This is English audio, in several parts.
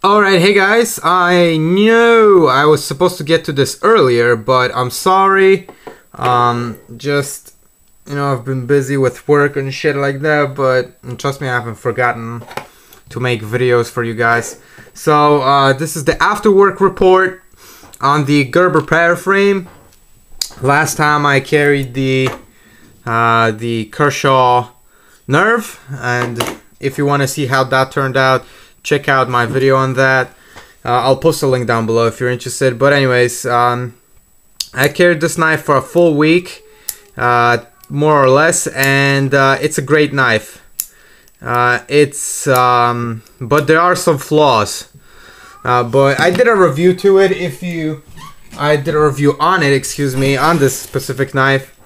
Alright, hey guys, I knew I was supposed to get to this earlier, but I'm sorry. Just, I've been busy with work and shit like that, but trust me, I haven't forgotten to make videos for you guys. So, this is the after work report on the Gerber Paraframe. Last time I carried the Kershaw nerve, and if you want to see how that turned out, check out my video on that. I'll post a link down below if you're interested. But anyways, I carried this knife for a full week, more or less, and it's a great knife. But there are some flaws. But I did a review to it. I did a review on it, excuse me, on this specific knife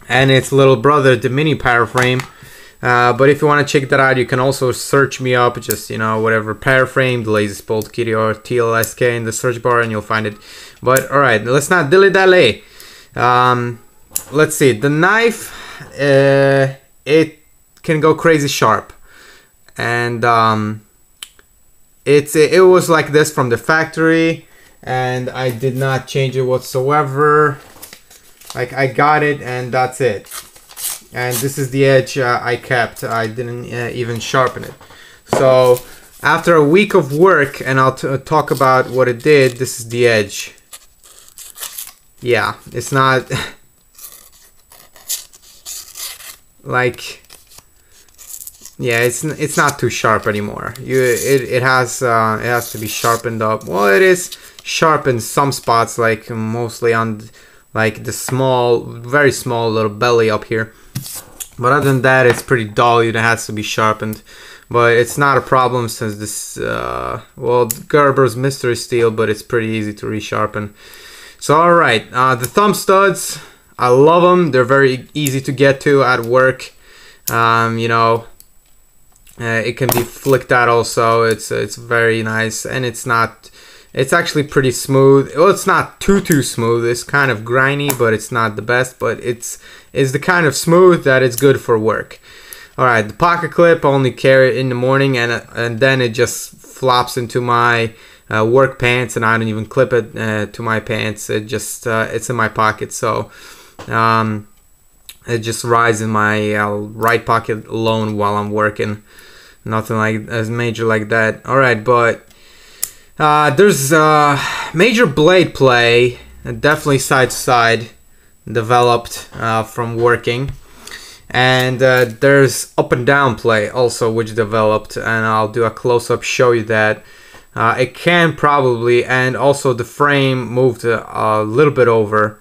and its little brother, the mini Paraframe. But if you want to check that out, you can also search me up, just, whatever, Paraframe, TheLazySpoiledKitty, or TLSK in the search bar, and you'll find it. But, alright, let's not dilly-dally. Let's see, the knife, it can go crazy sharp. And, it was like this from the factory, and I did not change it whatsoever. Like, I got it, and that's it. And this is the edge I kept. I didn't even sharpen it. So after a week of work, and I'll talk about what it did, this is the edge. Yeah, it's not like, yeah, it's not too sharp anymore. It has to be sharpened up. Well, it is sharp in some spots, like mostly on like the small, very small little belly up here. But other than that, it's pretty dull. It has to be sharpened. But it's not a problem since this, well, Gerber's mystery steel, but it's pretty easy to resharpen. So, alright, the thumb studs, I love them. They're very easy to get to at work. It can be flicked out also. It's very nice, and it's actually pretty smooth. Well, it's not too smooth. It's kind of grimy, but it's not the best. But it's the kind of smooth that it's good for work. All right, the pocket clip, I only carry it in the morning, and then it just flops into my work pants, and I don't even clip it to my pants. It just it's in my pocket, so it just rides in my right pocket alone while I'm working. Nothing like as major like that. All right, but there's major blade play, definitely side to side, developed from working, and there's up and down play also, which developed, and I'll do a close-up show you that. It can probably, and also the frame moved a little bit over.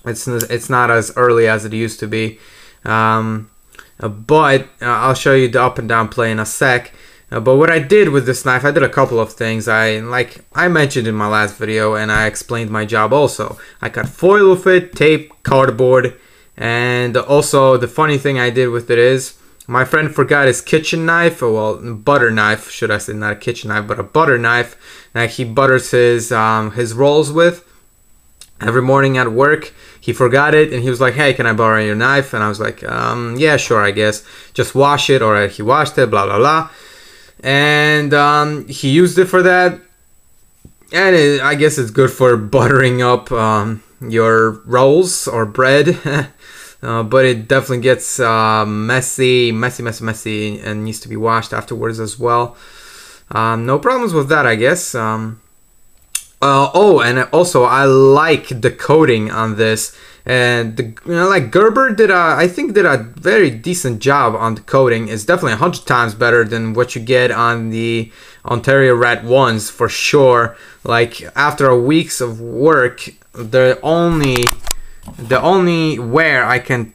It's not as early as it used to be, but I'll show you the up and down play in a sec. But what I did with this knife, I did a couple of things. I mentioned in my last video, and I explained my job also. I got foil with it, tape, cardboard, and also the funny thing I did with it is my friend forgot his kitchen knife, or well, butter knife, should I say, not a kitchen knife, but a butter knife that he butters his rolls with. Every morning at work, he forgot it, and he was like, "Hey, can I borrow your knife?" And I was like, "Yeah, sure, I guess. Just wash it." Or he washed it, blah blah blah. And he used it for that, and I guess it's good for buttering up your rolls or bread. But it definitely gets messy, and needs to be washed afterwards as well. No problems with that, I guess. Oh, and also I like the coating on this, and like Gerber I think did a very decent job on the coating. It's definitely 100 times better than what you get on the Ontario Rat ones for sure. Like after a weeks of work, the only wear I can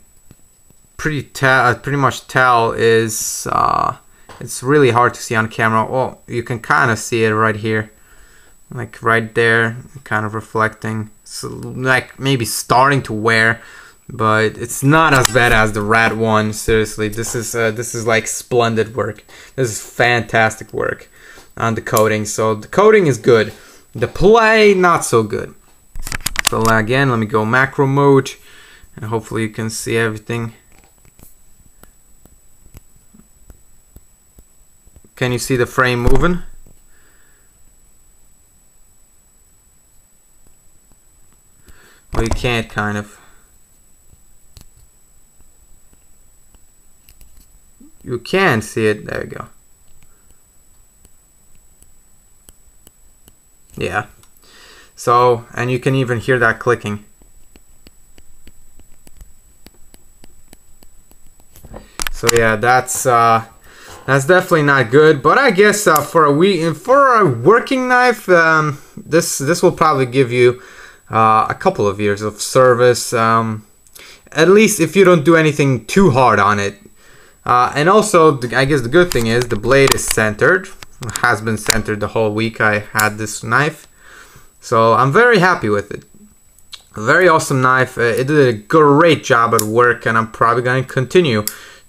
pretty much tell is it's really hard to see on camera. Oh, you can kind of see it right here. Like right there, kind of reflecting. So like maybe starting to wear, but it's not as bad as the Rat one. Seriously, this is like splendid work. This is fantastic work on the coating. So the coating is good. The play, not so good. So again, let me go macro mode, and hopefully you can see everything. Can you see the frame moving? but you can't, kind of. You can see it. There you go. Yeah. So, and you can even hear that clicking. So yeah, that's definitely not good. But I guess for a working knife, this will probably give you a couple of years of service. At least if you don't do anything too hard on it. And also, I guess the good thing is the blade is centered. It has been centered the whole week I had this knife. So I'm very happy with it. A very awesome knife. It did a great job at work, and I'm probably going to continue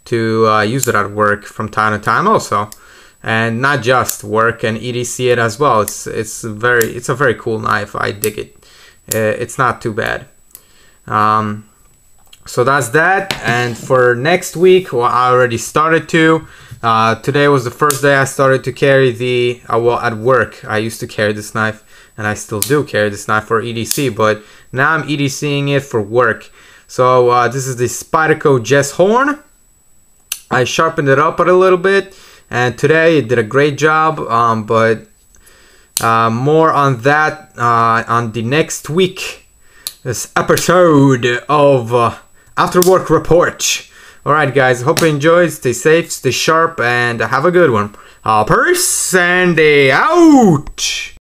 to use it at work from time to time also. And not just work, and EDC it as well. It's a very cool knife. I dig it. It's not too bad. So that's that. And for next week, well, I already started to. Today was the first day I started to carry the, well, at work I used to carry this knife, and I still do carry this knife for EDC, but now I'm EDCing it for work. So this is the Spyderco Jess Horn. I sharpened it up a little bit, and today it did a great job, but more on that on the next week, this episode of After Work Report. Alright guys, hope you enjoyed. Stay safe, stay sharp, and have a good one. Peace and out!